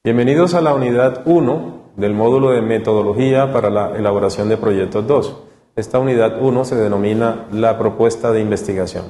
Bienvenidos a la unidad 1 del módulo de metodología para la elaboración de proyectos 2. Esta unidad 1 se denomina la propuesta de investigación.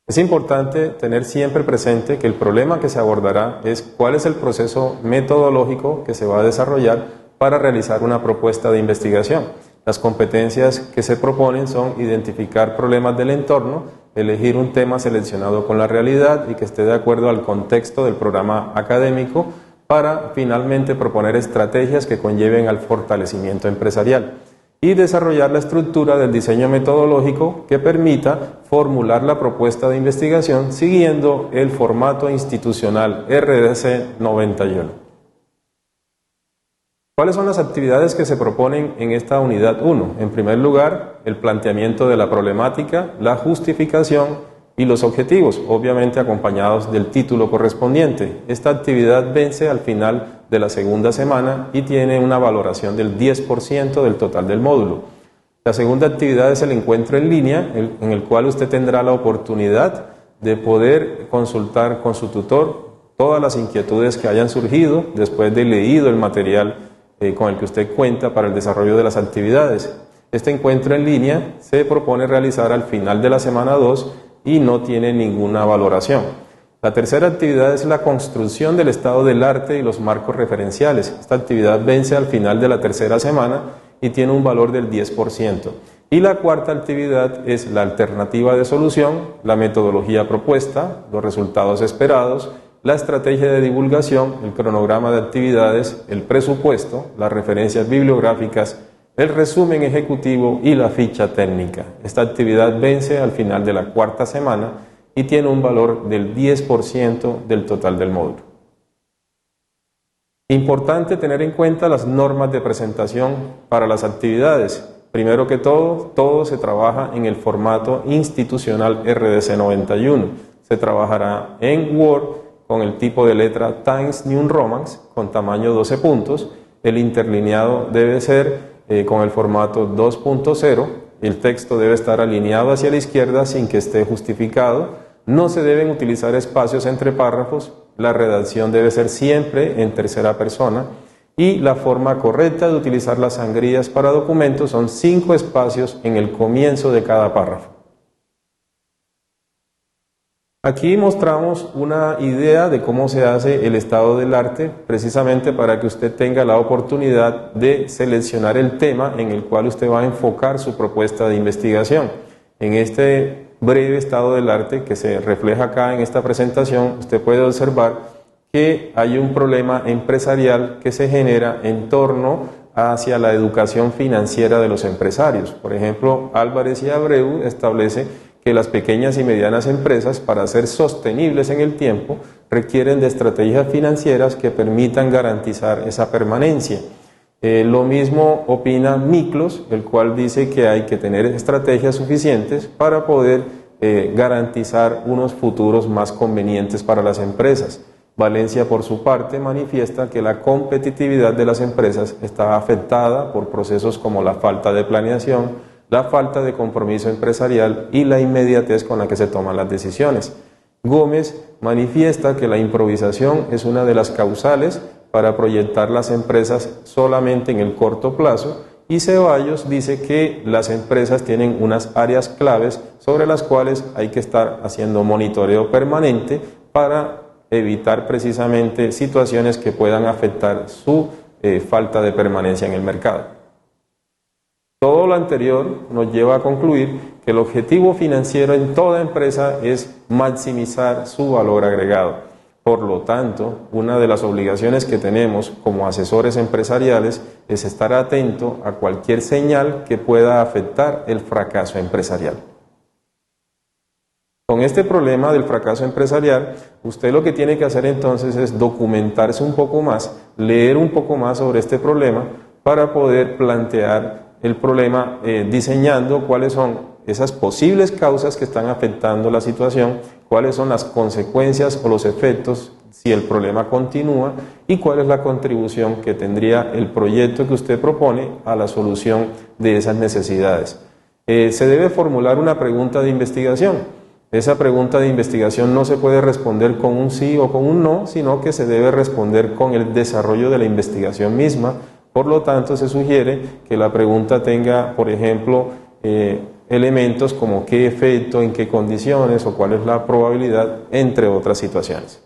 Es importante tener siempre presente que el problema que se abordará es cuál es el proceso metodológico que se va a desarrollar para realizar una propuesta de investigación. Las competencias que se proponen son identificar problemas del entorno, elegir un tema seleccionado con la realidad y que esté de acuerdo al contexto del programa académico para finalmente proponer estrategias que conlleven al fortalecimiento empresarial y desarrollar la estructura del diseño metodológico que permita formular la propuesta de investigación siguiendo el formato institucional RDC 91. ¿Cuáles son las actividades que se proponen en esta unidad 1? En primer lugar, el planteamiento de la problemática, la justificación y los objetivos, obviamente acompañados del título correspondiente. Esta actividad vence al final de la segunda semana y tiene una valoración del 10% del total del módulo. La segunda actividad es el encuentro en línea, en el cual usted tendrá la oportunidad de poder consultar con su tutor todas las inquietudes que hayan surgido después de leído el material con el que usted cuenta para el desarrollo de las actividades. Este encuentro en línea se propone realizar al final de la semana 2 y no tiene ninguna valoración. La tercera actividad es la construcción del estado del arte y los marcos referenciales. Esta actividad vence al final de la tercera semana y tiene un valor del 10%. Y la cuarta actividad es la alternativa de solución, la metodología propuesta, los resultados esperados, la estrategia de divulgación, el cronograma de actividades, el presupuesto, las referencias bibliográficas, el resumen ejecutivo y la ficha técnica. Esta actividad vence al final de la cuarta semana y tiene un valor del 10% del total del módulo. Importante tener en cuenta las normas de presentación para las actividades. Primero que todo se trabaja en el formato institucional RDC 91. Se trabajará en Word con el tipo de letra Times New Roman con tamaño 12 puntos. El interlineado debe ser con el formato 2.0. El texto debe estar alineado hacia la izquierda sin que esté justificado. No se deben utilizar espacios entre párrafos. La redacción debe ser siempre en tercera persona. Y la forma correcta de utilizar las sangrías para documentos son 5 espacios en el comienzo de cada párrafo. Aquí mostramos una idea de cómo se hace el estado del arte, precisamente para que usted tenga la oportunidad de seleccionar el tema en el cual usted va a enfocar su propuesta de investigación. En este breve estado del arte que se refleja acá en esta presentación, usted puede observar que hay un problema empresarial que se genera en torno hacia la educación financiera de los empresarios. Por ejemplo, Álvarez y Abreu establece que las pequeñas y medianas empresas, para ser sostenibles en el tiempo, requieren de estrategias financieras que permitan garantizar esa permanencia. Lo mismo opina Miklos, el cual dice que hay que tener estrategias suficientes para poder garantizar unos futuros más convenientes para las empresas. Valencia, por su parte, manifiesta que la competitividad de las empresas está afectada por procesos como la falta de planeación, la falta de compromiso empresarial y la inmediatez con la que se toman las decisiones. Gómez manifiesta que la improvisación es una de las causales para proyectar las empresas solamente en el corto plazo, y Ceballos dice que las empresas tienen unas áreas claves sobre las cuales hay que estar haciendo monitoreo permanente para evitar precisamente situaciones que puedan afectar su falta de permanencia en el mercado. Todo lo anterior nos lleva a concluir que el objetivo financiero en toda empresa es maximizar su valor agregado. Por lo tanto, una de las obligaciones que tenemos como asesores empresariales es estar atento a cualquier señal que pueda afectar el fracaso empresarial. Con este problema del fracaso empresarial, usted lo que tiene que hacer entonces es documentarse un poco más, leer un poco más sobre este problema para poder plantear el problema diseñando cuáles son esas posibles causas que están afectando la situación, cuáles son las consecuencias o los efectos si el problema continúa y cuál es la contribución que tendría el proyecto que usted propone a la solución de esas necesidades. Se debe formular una pregunta de investigación. Esa pregunta de investigación no se puede responder con un sí o con un no, sino que se debe responder con el desarrollo de la investigación misma. Por lo tanto, se sugiere que la pregunta tenga, por ejemplo, elementos como qué efecto, en qué condiciones o cuál es la probabilidad, entre otras situaciones.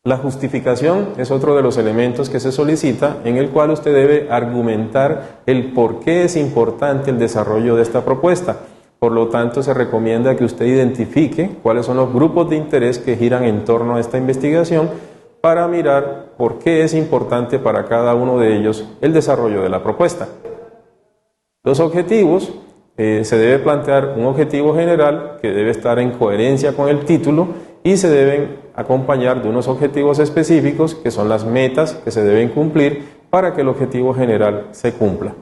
La justificación es otro de los elementos que se solicita, en el cual usted debe argumentar el por qué es importante el desarrollo de esta propuesta. Por lo tanto, se recomienda que usted identifique cuáles son los grupos de interés que giran en torno a esta investigación para mirar por qué es importante para cada uno de ellos el desarrollo de la propuesta. Los objetivos, se debe plantear un objetivo general que debe estar en coherencia con el título y se deben acompañar de unos objetivos específicos que son las metas que se deben cumplir para que el objetivo general se cumpla.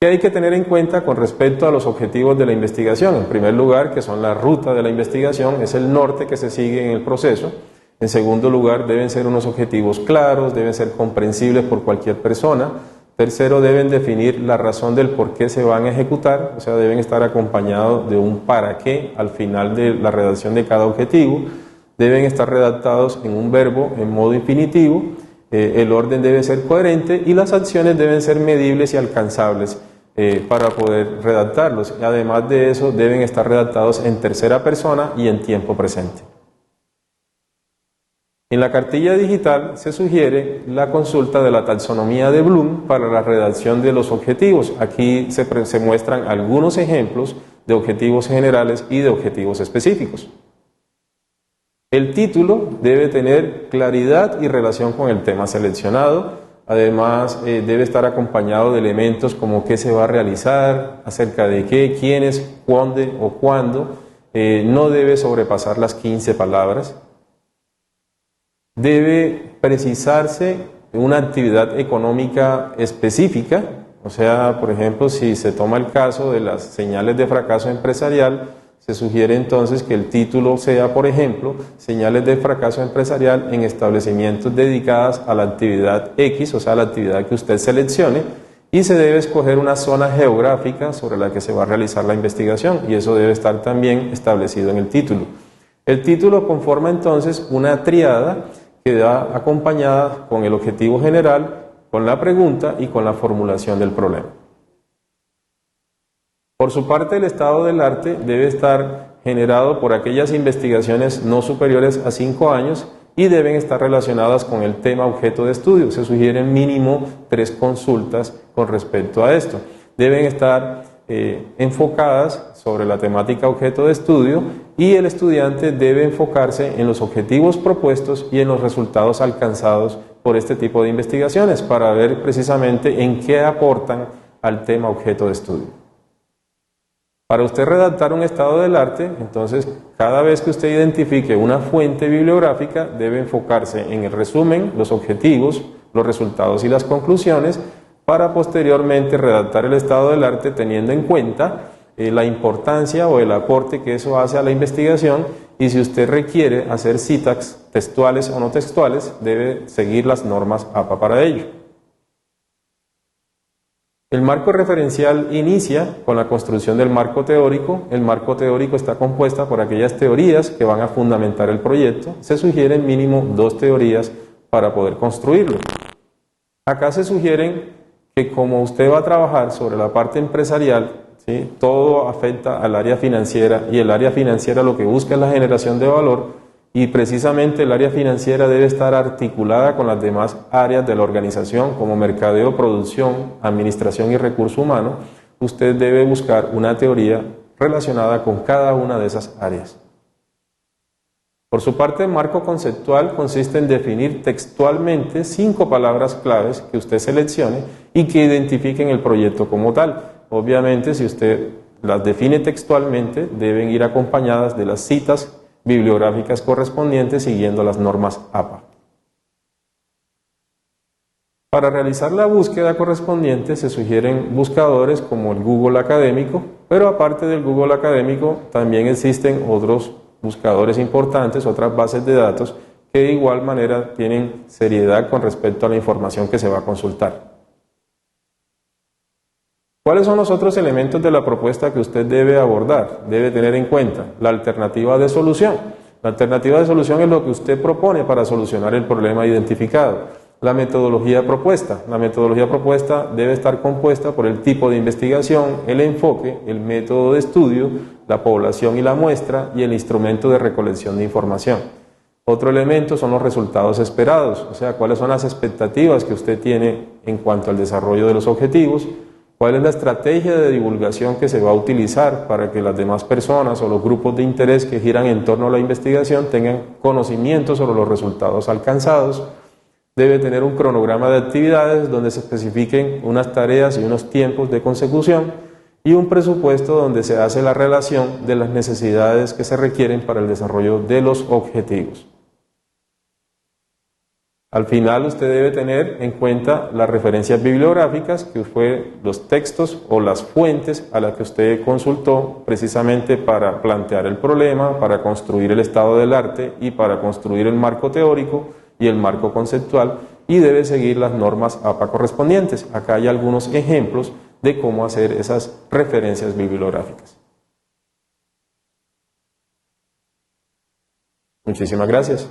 ¿Qué hay que tener en cuenta con respecto a los objetivos de la investigación? En primer lugar, que son la ruta de la investigación, es el norte que se sigue en el proceso. En segundo lugar, deben ser unos objetivos claros, deben ser comprensibles por cualquier persona. Tercero, deben definir la razón del por qué se van a ejecutar, o sea, deben estar acompañados de un para qué al final de la redacción de cada objetivo. Deben estar redactados en un verbo en modo infinitivo. El orden debe ser coherente y las acciones deben ser medibles y alcanzables para poder redactarlos. Además de eso, deben estar redactados en tercera persona y en tiempo presente. En la cartilla digital se sugiere la consulta de la taxonomía de Bloom para la redacción de los objetivos. Aquí se muestran algunos ejemplos de objetivos generales y de objetivos específicos. El título debe tener claridad y relación con el tema seleccionado. Además, debe estar acompañado de elementos como qué se va a realizar, acerca de qué, quiénes, cuándo o cuándo. No debe sobrepasar las 15 palabras. Debe precisarse una actividad económica específica, o sea, por ejemplo, si se toma el caso de las señales de fracaso empresarial, se sugiere entonces que el título sea, por ejemplo, señales de fracaso empresarial en establecimientos dedicados a la actividad X, o sea, la actividad que usted seleccione, y se debe escoger una zona geográfica sobre la que se va a realizar la investigación, y eso debe estar también establecido en el título. El título conforma entonces una tríada que va acompañada con el objetivo general, con la pregunta y con la formulación del problema. Por su parte, el estado del arte debe estar generado por aquellas investigaciones no superiores a 5 años y deben estar relacionadas con el tema objeto de estudio. Se sugieren mínimo 3 consultas con respecto a esto. Deben estar enfocadas sobre la temática objeto de estudio y el estudiante debe enfocarse en los objetivos propuestos y en los resultados alcanzados por este tipo de investigaciones para ver precisamente en qué aportan al tema objeto de estudio. Para usted redactar un estado del arte, entonces, cada vez que usted identifique una fuente bibliográfica, debe enfocarse en el resumen, los objetivos, los resultados y las conclusiones, para posteriormente redactar el estado del arte teniendo en cuenta la importancia o el aporte que eso hace a la investigación, y si usted requiere hacer citas textuales o no textuales, debe seguir las normas APA para ello. El marco referencial inicia con la construcción del marco teórico. El marco teórico está compuesto por aquellas teorías que van a fundamentar el proyecto. Se sugieren mínimo 2 teorías para poder construirlo. Acá se sugieren que como usted va a trabajar sobre la parte empresarial, ¿sí?, todo afecta al área financiera y el área financiera lo que busca es la generación de valor. Y precisamente el área financiera debe estar articulada con las demás áreas de la organización como mercadeo, producción, administración y recurso humano. Usted debe buscar una teoría relacionada con cada una de esas áreas. Por su parte, el marco conceptual consiste en definir textualmente 5 palabras claves que usted seleccione y que identifiquen el proyecto como tal. Obviamente, si usted las define textualmente, deben ir acompañadas de las citas bibliográficas correspondientes siguiendo las normas APA. Para realizar la búsqueda correspondiente se sugieren buscadores como el Google Académico, pero aparte del Google Académico también existen otros buscadores importantes, otras bases de datos que de igual manera tienen seriedad con respecto a la información que se va a consultar. ¿Cuáles son los otros elementos de la propuesta que usted debe abordar? Debe tener en cuenta la alternativa de solución. La alternativa de solución es lo que usted propone para solucionar el problema identificado. La metodología propuesta. La metodología propuesta debe estar compuesta por el tipo de investigación, el enfoque, el método de estudio, la población y la muestra y el instrumento de recolección de información. Otro elemento son los resultados esperados, o sea, cuáles son las expectativas que usted tiene en cuanto al desarrollo de los objetivos, cuál es la estrategia de divulgación que se va a utilizar para que las demás personas o los grupos de interés que giran en torno a la investigación tengan conocimiento sobre los resultados alcanzados. Debe tener un cronograma de actividades donde se especifiquen unas tareas y unos tiempos de consecución y un presupuesto donde se hace la relación de las necesidades que se requieren para el desarrollo de los objetivos. Al final usted debe tener en cuenta las referencias bibliográficas, que fue los textos o las fuentes a las que usted consultó precisamente para plantear el problema, para construir el estado del arte y para construir el marco teórico y el marco conceptual, y debe seguir las normas APA correspondientes. Acá hay algunos ejemplos de cómo hacer esas referencias bibliográficas. Muchísimas gracias.